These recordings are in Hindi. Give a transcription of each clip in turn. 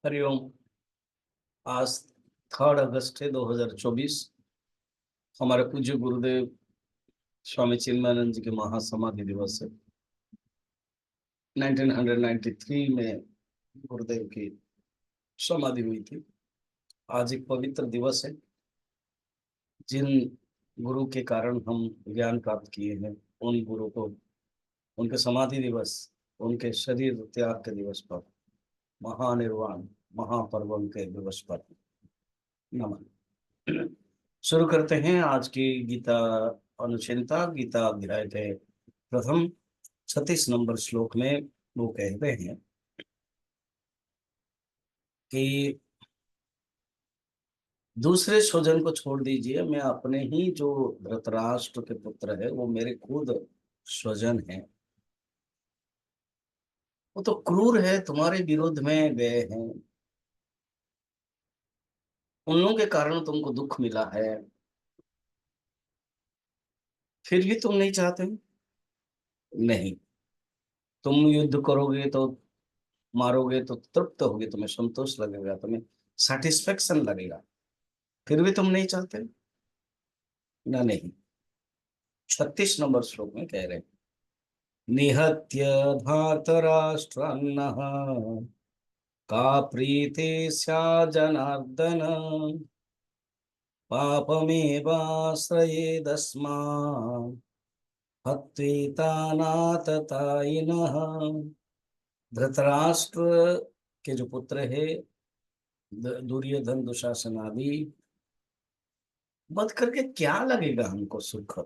हरिओम। आज 3 अगस्त है 2024। हमारे पूज्य गुरुदेव स्वामी चिन्मयानंद जी के महासमाधि दिवस है। 1993 में गुरुदेव की समाधि हुई थी। आज एक पवित्र दिवस है। जिन गुरु के कारण हम ज्ञान प्राप्त किए हैं, उन गुरु को उनके समाधि दिवस, उनके शरीर त्याग के दिवस पर, महानिर्वाण महापर्व के दिवस पर नमन। शुरू करते हैं आज की गीता अनुचिंता। गीता अध्याय के प्रथम 36 नंबर श्लोक में वो कहते हैं कि दूसरे स्वजन को छोड़ दीजिए, मैं अपने ही जो धृतराष्ट्र के पुत्र है वो मेरे खुद स्वजन है। वो तो क्रूर है, तुम्हारे विरोध में गए हैं, उन लोगों के कारण तुमको दुख मिला है, फिर भी तुम नहीं चाहते। नहीं, तुम युद्ध करोगे तो, मारोगे तो तृप्त होगे, तुम्हें संतोष लगेगा, तुम्हें सेटिस्फेक्शन लगेगा, फिर भी तुम नहीं चाहते ना। नहीं, 36 नंबर श्लोक में कह रहे हैं, निहत्य धातराष्ट्रान्नः का प्रीति स्या जनार्दन पापमेवाश्रयेदस्मान् हत्वेतानाततायिनः। धृतराष्ट्र के जो पुत्र है, दुर्योधन दुशासन आदि, बध करके क्या लगेगा हमको सुख।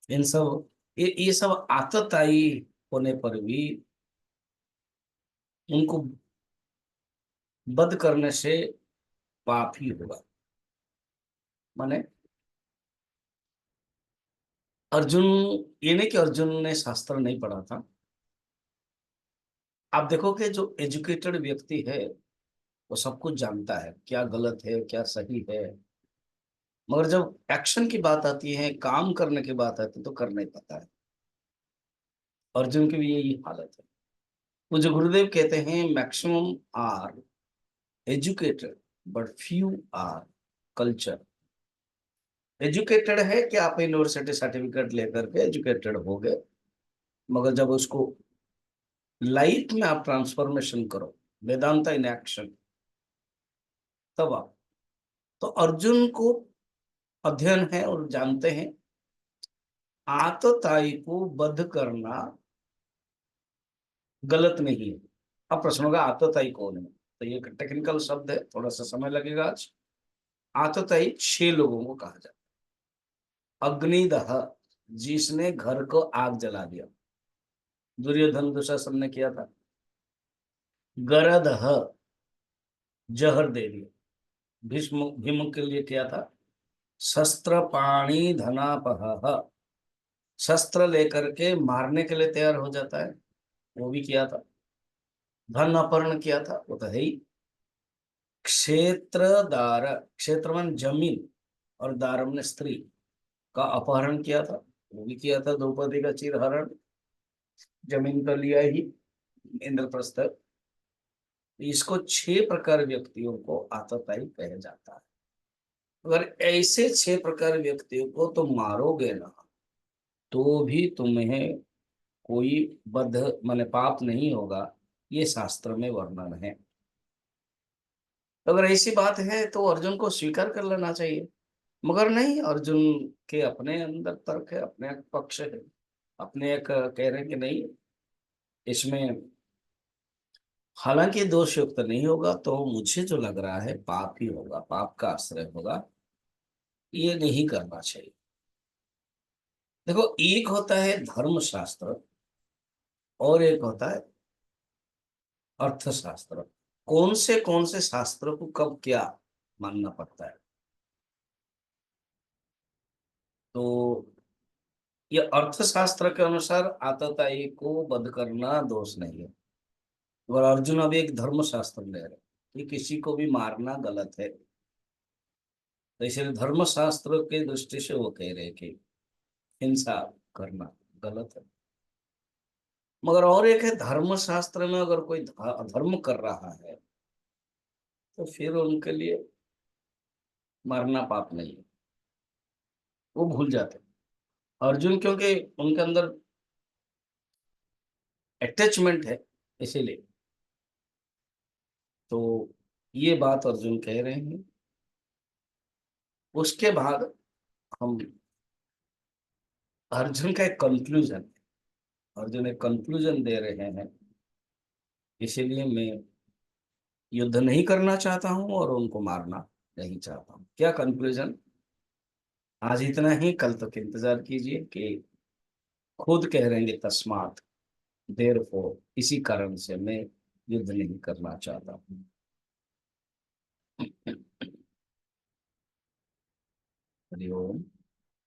इन सब ये सब आतताई होने पर भी उनको वध करने से पाप ही होगा। माने अर्जुन, ये नहीं कि अर्जुन ने शास्त्र नहीं पढ़ा था। आप देखोगे जो एजुकेटेड व्यक्ति है वो सब कुछ जानता है, क्या गलत है क्या सही है, मगर जब एक्शन की बात आती है, काम करने की बात आती है, तो कर नहीं पाता है। अर्जुन की भी यही हालत है। मुझे गुरुदेव कहते हैं, maximum are educated but few are culture. Educated है कि आप यूनिवर्सिटी सर्टिफिकेट लेकर के एजुकेटेड हो गए, मगर जब उसको लाइफ में आप ट्रांसफॉर्मेशन करो, वेदांता इन एक्शन, तब आप, तो अर्जुन को अध्ययन है और जानते हैं आतताई को वध करना गलत नहीं है। अब प्रश्न होगा आतताई कौन है, तो ये टेक्निकल शब्द है, थोड़ा सा समय लगेगा आज। आतताई 6 लोगों को कहा जाता है। अग्निदह, जिसने घर को आग जला दिया, दुर्योधन दुशासन ने किया था। गरदह, जहर दे दिया, भीष्म भीम के लिए किया था। शस्त्र पाणी धनापह, शस्त्र लेकर के मारने के लिए तैयार हो जाता है, वो भी किया था। धन अपहरण किया था, वो तो है ही। क्षेत्रदार, क्षेत्रवन जमीन, और दारम ने स्त्री का अपहरण किया था, वो भी किया था। द्रौपदी का चिरहरण, जमीन का लिया ही, इंद्रप्रस्थ। इसको 6 प्रकार व्यक्तियों को आतताई कहा जाता है। अगर ऐसे 6 प्रकार व्यक्तियों को तुम मारोगे ना, तो भी तुम्हें कोई बद्ध माने पाप नहीं होगा, ये शास्त्र में वर्णन है। अगर ऐसी बात है तो अर्जुन को स्वीकार कर लेना चाहिए, मगर नहीं, अर्जुन के अपने अंदर तर्क है, अपने एक पक्ष है, अपने एक कह रहे हैं कि नहीं, इसमें हालांकि दोषयुक्त नहीं होगा, तो मुझे जो लग रहा है पाप ही होगा, पाप का आश्रय होगा, ये नहीं करना चाहिए। देखो, एक होता है धर्मशास्त्र और एक होता है अर्थशास्त्र। कौन से शास्त्र को कब क्या मानना पड़ता है। तो ये अर्थशास्त्र के अनुसार आतताई को वध करना दोष नहीं है, और अर्जुन अभी एक धर्मशास्त्र ले रहे हैं कि किसी को भी मारना गलत है, तो इसलिए धर्मशास्त्र के दृष्टि से वो कह रहे हैं कि हिंसा करना गलत है। मगर और एक है, धर्मशास्त्र में अगर कोई अधर्म कर रहा है तो फिर उनके लिए मरना पाप नहीं है, वो भूल जाते हैं। अर्जुन क्योंकि उनके अंदर अटैचमेंट है, इसीलिए। तो ये बात अर्जुन कह रहे हैं। उसके बाद हम अर्जुन का एक कंक्लूजन, अर्जुन एक कंक्लूजन दे रहे हैं, इसीलिए मैं युद्ध नहीं करना चाहता हूं और उनको मारना नहीं चाहता हूं। क्या कंक्लूजन? आज इतना ही, कल तक इंतजार कीजिए कि खुद कह रहेंगे तस्मात, देर फो, इसी कारण से मैं युद्ध नहीं करना चाहता हूं। हरिओम।